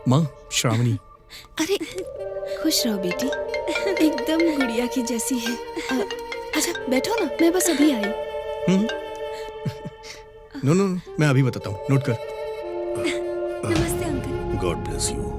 माँ, श्रावणी। अरे खुश रहो बेटी, एकदम गुड़िया की जैसी है। अच्छा बैठो ना, मैं बस अभी आई। नो नो, मैं अभी बताता हूँ, नोट कर। नमस्ते uncle. God bless you.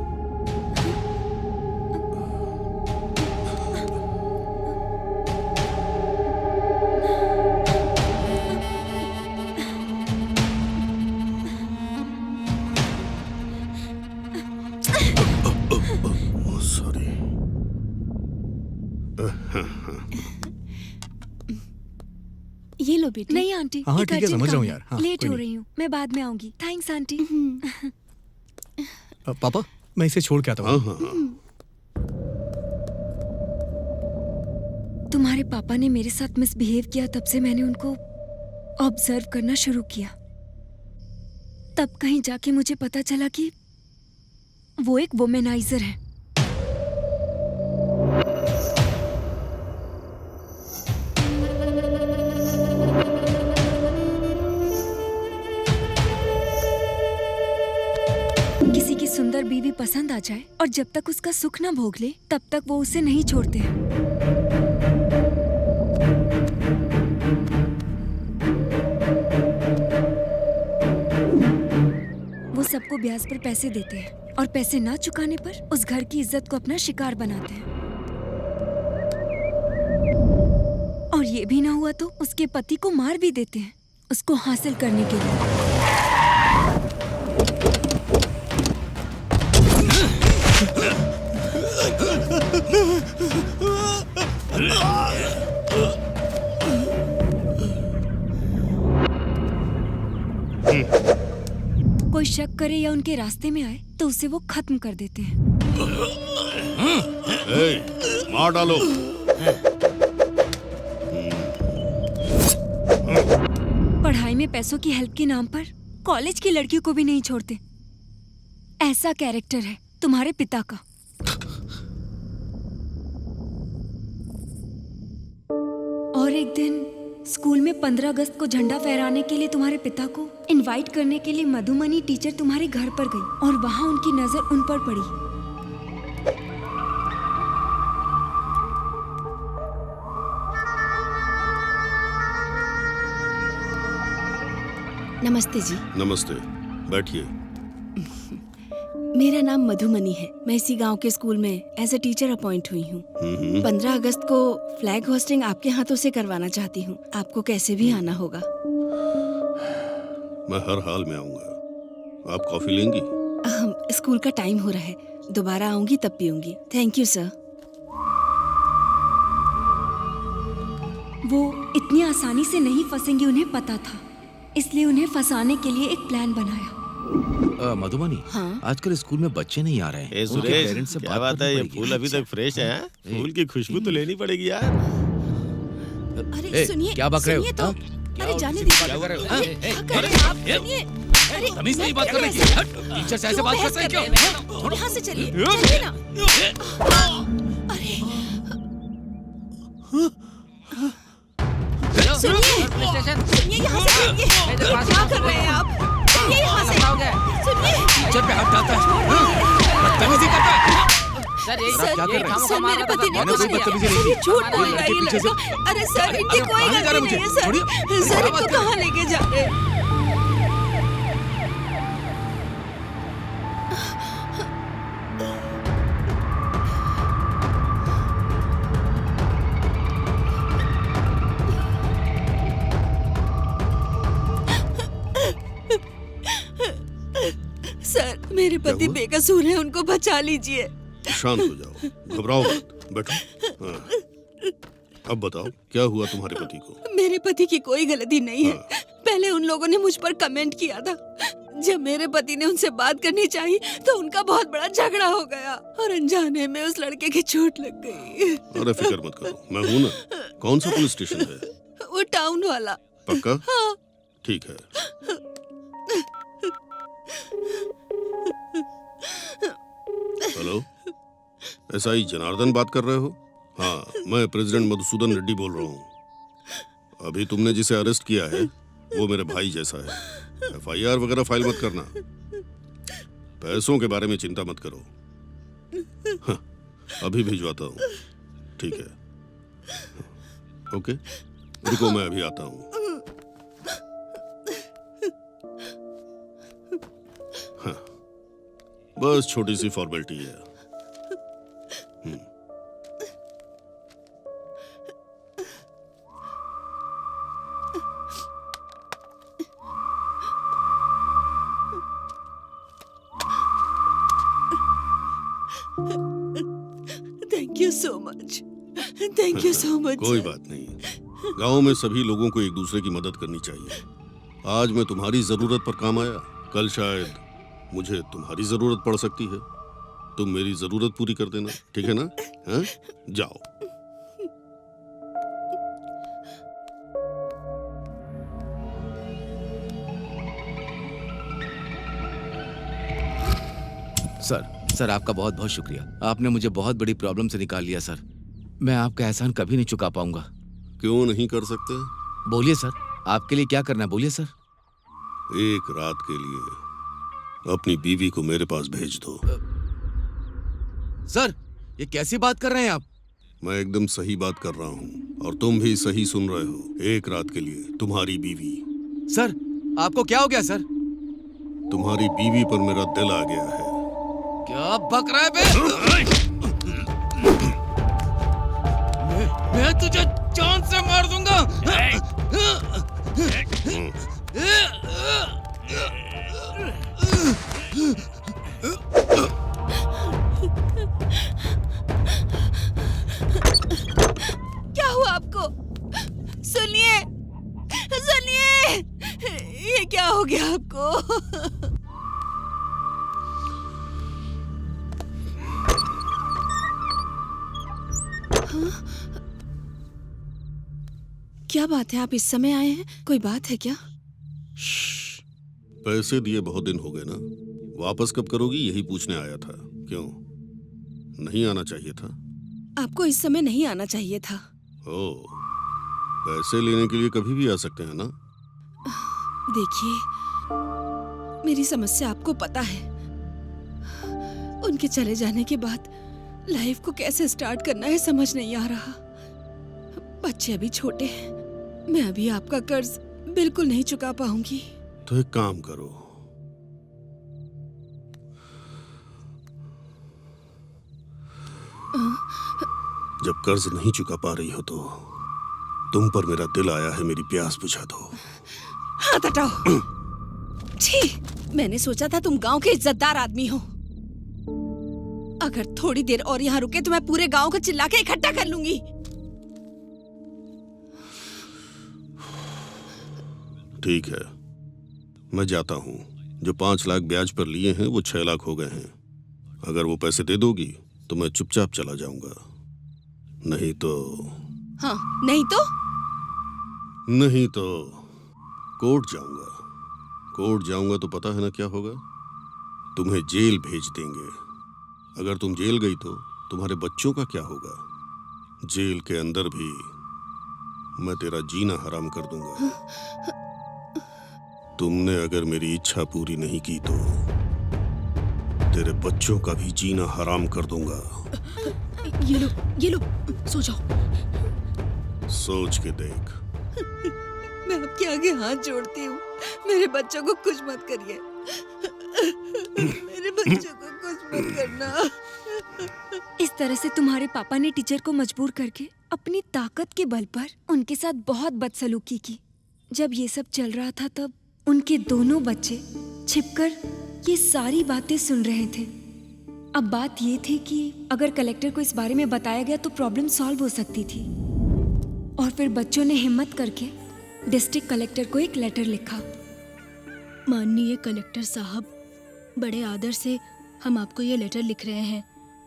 Sorry. ये लो बेटी। नहीं आंटी, हाँ, एक ठीक है, अर्जेंट समझ रहा काम हूँ है। यार। हाँ, लेट कोई हो नहीं। रही हूँ, मैं बाद में आऊंगी। Thanks aunty. पापा, मैं इसे छोड़ के आता हाँ हूँ। हाँ हाँ। तुम्हारे पापा ने मेरे साथ मिसबिहेव किया, तब से मैंने उनको ऑब्जर्व करना शुरू किया। तब कहीं जाके मुझे पता चला कि वो एक वुमेनाइजर है। किसी की सुंदर बीवी पसंद आ जाए और जब तक उसका सुख ना भोग ले, तब तक वो उसे नहीं छोड़ते हैं। वो सबको ब्याज पर पैसे देते हैं और पैसे ना चुकाने पर उस घर की इज्जत को अपना शिकार बनाते हैं। और ये भी ना हुआ तो उसके पति को मार भी देते हैं, उसको हासिल करने के लिए। कोई शक करे या उनके रास्ते में आए तो उसे वो खत्म कर देते हैं। मार डालो। पढ़ाई में पैसों की हेल्प के नाम पर कॉलेज की लड़कियों को भी नहीं छोड़ते। ऐसा कैरेक्टर है तुम्हारे पिता का। और एक दिन स्कूल में 15 अगस्त को झंडा फहराने के लिए तुम्हारे पिता को इनवाइट करने के लिए मधुमनी टीचर तुम्हारे घर पर गई और वहां उनकी नजर उन पर पड़ी। नमस्ते जी। नमस्ते, बैठिए। मेरा नाम मधुमनी है। मैं इसी गांव के स्कूल में एज ए टीचर अपॉइंट हुई हूँ। 15 अगस्त को फ्लैग होस्टिंग आपके हाथों से करवाना चाहती हूँ। आपको कैसे भी आना होगा। मैं हर हाल में आऊंगा। आप कॉफी लेंगी? स्कूल का टाइम हो रहा है, दोबारा आऊंगी तब पीऊंगी। Thank you sir. वो इतनी आसानी से नहीं फंसेंगी, उन्हें पता था, इसलिए उन्हें फंसाने के लिए एक प्लान बनाया। मधुमनी, हाँ? आजकल स्कूल में बच्चे नहीं आ रहे हैं। उनके सुरेश, पेरेंट्स से क्या बात बात करनी है? ये पड़ेगी। फूल अभी तक फ्रेश है? फूल की खुशबू तो लेनी पड़ेगी यार। अरे सुनिए, क्या बक रहे हो? सुनिए तो। हाँ? अरे जाने क्या दीजिए। कर रहे हो? अरे, क्या कर रहे हैं आप? सुनिए। अरे तमीज नहीं मैं बात करने की। कैसे- टीचर से ऐसे क्यों बात बहस करते हैं कर क्यों? रहे हैं? यहाँ से चलिए, चलिए ना। अरे सुनिए, सुनिए, यहाँ से चलिए। क्या कर रहे हैं आप? सुनिए यहाँ से। सुनिए। टीचर पे हाथ डालता है, बदतमीजी करता है। सर, क्या कर रहे हैं? सर मेरे पति ने मैंने कुछ कोई नहीं बदतमीजी किया। नहीं सर, ये की। झूठ बोल ये रहा है ये पीछे से- लड़का। अरे सर, इनकी कोई कहाँ ले जा रहे गलती मुझे? नहीं है छोड़िए। सर। सर, इनको कहाँ लेके जा रहे हैं? सर, मेरे पति हुआ? बेकसूर हैं, उनको बचा लीजिए। शांत हो जाओ, घबराओ मत, बैठो। हाँ। अब बताओ, क्या हुआ तुम्हारे पति को? मेरे पति की कोई गलती नहीं है। पहले उन लोगों ने मुझ पर कमेंट किया था। जब मेरे पति ने उनसे बात करनी चाहिए तो उनका बहुत बड़ा झगड़ा हो गया और अनजाने में उस लड़के की चोट लग गई। अरे फिक्र मत करो, मैं हूं ना। कौन सा पुलिस स्टेशन है? वो टाउन वाला। पक्का? हाँ। ठीक है। हेलो, एसआई जनार्दन बात कर रहे हो? हाँ, मैं प्रेसिडेंट मधुसूदन रेड्डी बोल रहा हूँ। अभी तुमने जिसे अरेस्ट किया है वो मेरे भाई जैसा है। एफआईआर वगैरह फाइल मत करना। पैसों के बारे में चिंता मत करो। हाँ, अभी भिजवाता हूँ। ठीक है, ओके, रुको मैं अभी आता हूँ। हाँ, बस छोटी सी फॉर्मेलिटी है। Thank you so much, thank you so much. कोई बात नहीं, गांव में सभी लोगों को एक दूसरे की मदद करनी चाहिए। आज मैं तुम्हारी जरूरत पर काम आया, कल शायद मुझे तुम्हारी जरूरत पड़ सकती है। तुम मेरी जरूरत पूरी कर देना, ठीक है ना? हाँ? जाओ। सर आपका बहुत बहुत शुक्रिया। आपने मुझे बहुत बड़ी प्रॉब्लम से निकाल लिया सर। मैं आपका एहसान कभी नहीं चुका पाऊंगा। क्यों नहीं कर सकते? बोलिए सर, आपके लिए क्या करना है, बोलिए सर। एक रात के लिए अपनी बीवी को मेरे पास भेज दो। सर ये कैसी बात कर रहे हैं आप? मैं एकदम सही बात कर रहा हूँ और तुम भी सही सुन रहे हो। एक रात के लिए तुम्हारी बीवी। सर आपको क्या हो गया सर? तुम्हारी बीवी पर मेरा दिल आ गया है। क्या बक रहा है बे? मैं तुझे जान से मार दूंगा। क्या हुआ आपको? सुनिए, सुनिए, ये क्या हो गया आपको? क्या बात है, आप इस समय आए हैं? कोई बात है क्या? पैसे दिए बहुत दिन हो गए ना, वापस कब करोगी यही पूछने आया था। क्यों नहीं आना चाहिए था? आपको इस समय नहीं आना चाहिए था। ओ, पैसे लेने के लिए कभी भी आ सकते हैं ना? देखिए, मेरी समस्या आपको पता है। उनके चले जाने के बाद लाइफ को कैसे स्टार्ट करना है समझ नहीं आ रहा। बच्चे अभी छोटे हैं, मैं अभी आपका कर्ज बिल्कुल नहीं चुका पाऊंगी। तो एक काम करो, जब कर्ज नहीं चुका पा रही हो तो तुम पर मेरा दिल आया है, मेरी प्यास बुझा दो। हाथ हटाओ। छी, मैंने सोचा था तुम गांव के इज्जतदार आदमी हो। अगर थोड़ी देर और यहाँ रुके तो मैं पूरे गांव को चिल्ला के इकट्ठा कर लूंगी। ठीक है, मैं जाता हूँ। जो 5 लाख ब्याज पर लिए हैं वो 6 लाख हो गए हैं। अगर वो पैसे दे दोगी तो मैं चुपचाप चला जाऊंगा, नहीं तो नहीं तो कोर्ट जाऊंगा। कोर्ट जाऊंगा तो पता है ना क्या होगा? तुम्हें जेल भेज देंगे। अगर तुम जेल गई तो तुम्हारे बच्चों का क्या होगा? जेल के अंदर भी मैं तेरा जीना हराम कर दूंगा। तुमने अगर मेरी इच्छा पूरी नहीं की तो तेरे बच्चों का भी जीना हराम कर दूंगा। ये लो, सो जाओ। सोच के देख। मैं आपके आगे हाथ जोड़ती हूँ, मेरे बच्चों को कुछ मत करिए। मेरे बच्चों को कुछ मत करना। इस तरह से तुम्हारे पापा ने टीचर को मजबूर करके अपनी ताकत के बल पर उनके साथ बहुत बदसलूकी की। जब ये सब चल रहा था तब उनके दोनों बच्चे छिपकर ये सारी बातें सुन रहे थे। अब बात ये थी कि अगर कलेक्टर को इस बारे में बताया गया तो प्रॉब्लम सॉल्व हो सकती थी। और फिर बच्चों ने हिम्मत करके डिस्ट्रिक्ट कलेक्टर को एक लेटर लिखा। माननीय कलेक्टर साहब, बड़े आदर से हम आपको ये लेटर लिख रहे हैं।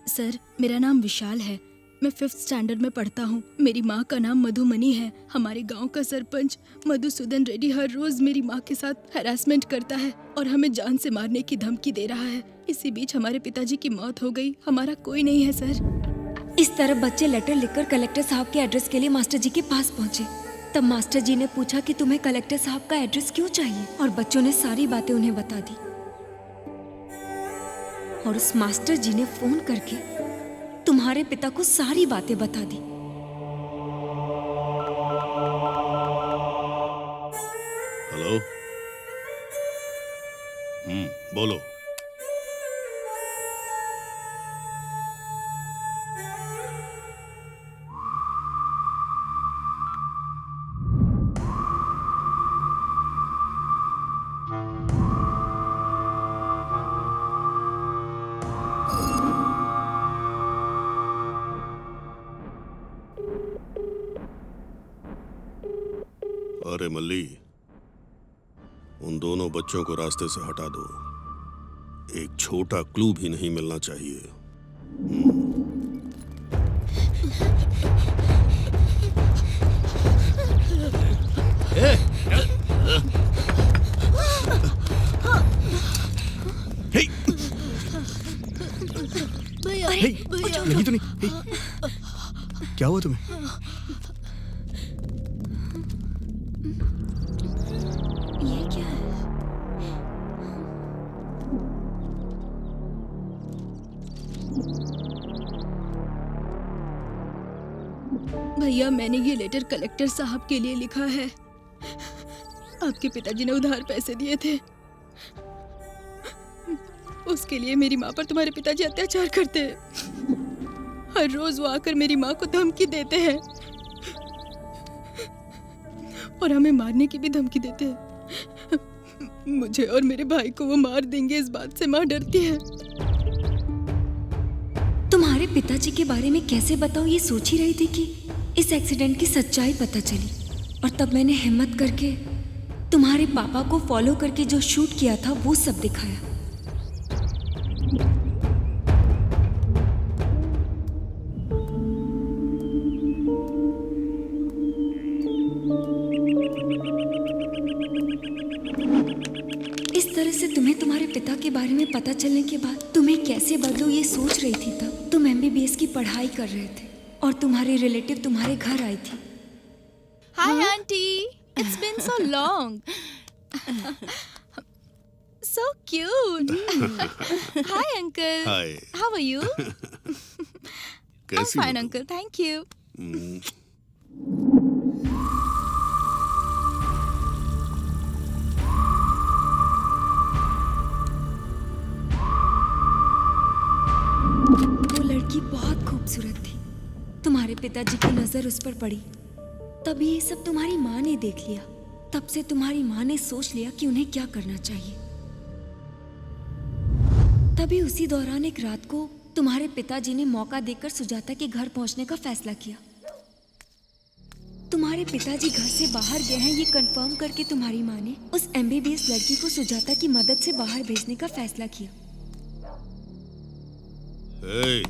सर, मेरा नाम विशाल है, मैं 5th स्टैंडर्ड में पढ़ता हूँ। मेरी माँ का नाम मधुमनी है। हमारे गांव का सरपंच मधुसूदन रेड्डी हर रोज मेरी माँ के साथ हैरासमेंट करता है और हमें जान से मारने की धमकी दे रहा है। इसी बीच हमारे पिताजी की मौत हो गई। हमारा कोई नहीं है सर। इस तरह बच्चे लेटर लिखकर कलेक्टर साहब के एड्रेस के लिए मास्टर जी के पास पहुंचे। तब मास्टर जी ने पूछा कि तुम्हें कलेक्टर साहब का एड्रेस क्यों चाहिए, और बच्चों ने सारी बातें उन्हें बता दी। और उस मास्टर जी ने फोन करके तुम्हारे पिता को सारी बातें बता दी। हेलो। बोलो। अरे मल्ली, उन दोनों बच्चों को रास्ते से हटा दो। एक छोटा क्लू भी नहीं मिलना चाहिए। भैया हे, भैया लगी तो नहीं? हे, क्या हुआ तुम्हें? ये क्या है? भैया, मैंने ये लेटर कलेक्टर साहब के लिए लिखा है। आपके पिताजी ने उधार पैसे दिए थे, उसके लिए मेरी माँ पर तुम्हारे पिताजी अत्याचार करते हैं। हर रोज वो आकर मेरी माँ को धमकी देते हैं और हमें मारने की भी धमकी देते हैं। मुझे और मेरे भाई को वो मार देंगे, इस बात से माँ डरती है। तुम्हारे पिताजी के बारे में कैसे बताऊं, ये सोच ही रही थी कि इस एक्सीडेंट की सच्चाई पता चली, और तब मैंने हिम्मत करके तुम्हारे पापा को फॉलो करके जो शूट किया था वो सब दिखाया। इस तरह से तुम्हें तुम्हारे पिता के बारे में पता चलने के बाद तुम्हें कैसे बदलूं ये सोच रही थी। तब तुम MBBS की पढ़ाई कर रहे थे और तुम्हारे रिलेटिव तुम्हारे घर आई थी। Hi, Auntie. It's been so long. So cute. Hi, Uncle. Hi. How are you? I'm कैसी हो fine, तुम? Uncle. Thank you. वो लड़की बहुत खूबसूरत थी। तुम्हारे पिताजी की नजर उस पर पड़ी, तभी ये सब तुम्हारी माँ ने देख लिया। तब से तुम्हारी माँ ने सोच लिया कि उन्हें क्या करना चाहिए। तभी उसी दौरान एक रात को तुम्हारे पिताजी ने मौका देकर सुजाता के घर पहुंचने का फैसला किया। तुम्हारे पिताजी घर से बाहर गए हैं ये कंफर्म करके तुम्हारी माँ ने उस MBBS लड़की को सुजाता की मदद से बाहर भेजने का फैसला किया। Hey.